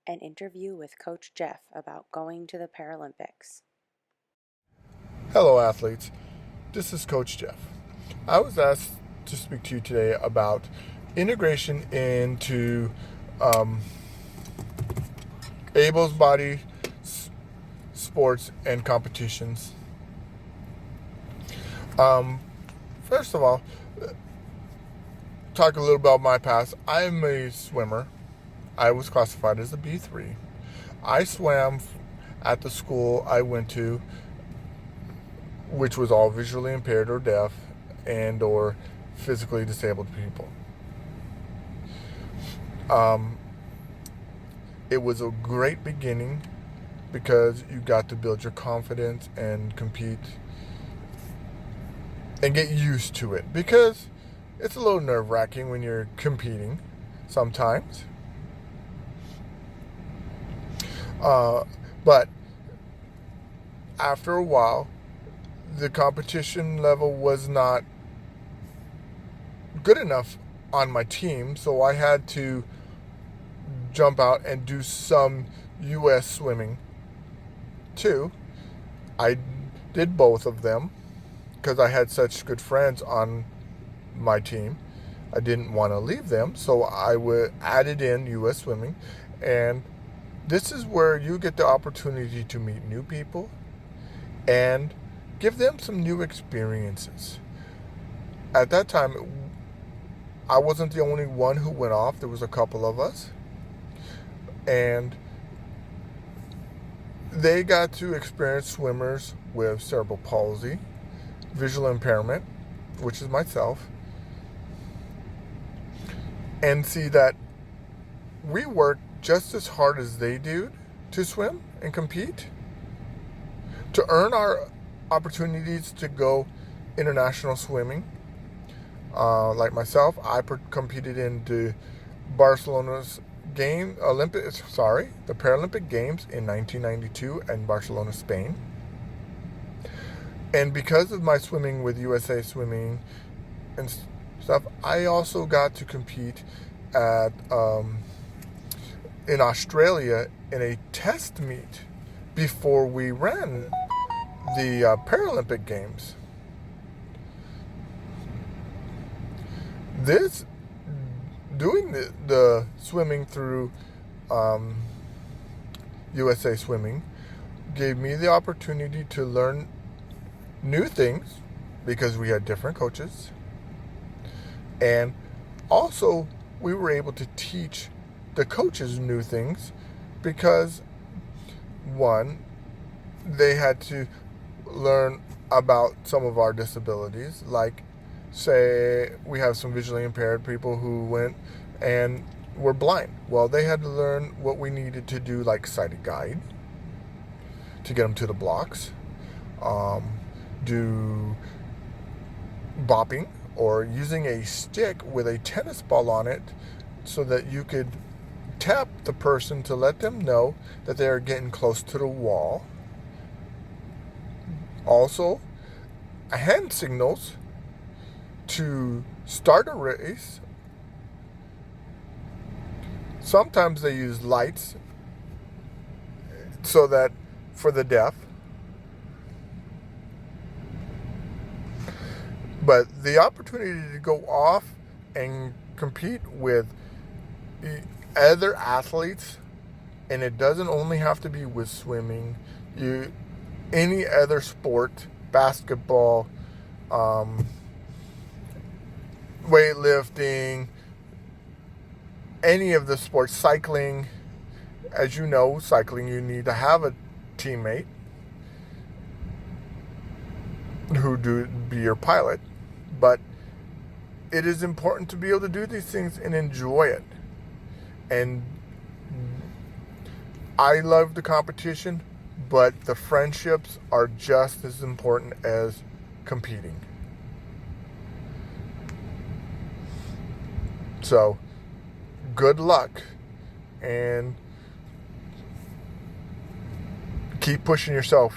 an interview with Coach Jeff about going to the Paralympics. Hello, athletes. This is Coach Jeff. I was asked to speak to you today about integration into able-bodied sports and competitions. First of all, talk a little about my past. I'm a swimmer. I was classified as a B3. I swam at the school I went to, which was all visually impaired or deaf and or physically disabled people. It was a great beginning because you got to build your confidence and compete and get used to it, because it's a little nerve-wracking when you're competing sometimes. But after a while, the competition level was not good enough on my team, so I had to jump out and do some U.S. swimming too. I did both of them because I had such good friends on my team. I didn't want to leave them, so I added in U.S. swimming, and this is where you get the opportunity to meet new people and give them some new experiences. At that time, I wasn't the only one who went off. There was a couple of us. And they got to experience swimmers with cerebral palsy, visual impairment, which is myself, and see that we work just as hard as they do to swim and compete to earn our opportunities to go international swimming. Like myself, I competed in the the Paralympic Games in 1992 in Barcelona, Spain. And because of my swimming with USA Swimming and stuff, I also got to compete at in Australia in a test meet before we ran the Paralympic Games. Doing the swimming through USA Swimming gave me the opportunity to learn new things because we had different coaches, and also we were able to teach the coaches new things because, one, they had to learn about some of our disabilities. Like, say we have some visually impaired people who went and were blind. Well, they had to learn what we needed to do, like sighted guide to get them to the blocks, do bopping or using a stick with a tennis ball on it so that you could tap the person to let them know that they are getting close to the wall. Also, hand signals to start a race. Sometimes they use lights so that for the deaf. But the opportunity to go off and compete with other athletes, and it doesn't only have to be with swimming, any other sport, basketball, weightlifting, any of the sports, cycling. As you know, cycling, you need to have a teammate who be your pilot, but it is important to be able to do these things and enjoy it. And I love the competition, but the friendships are just as important as competing. So, good luck, and keep pushing yourself.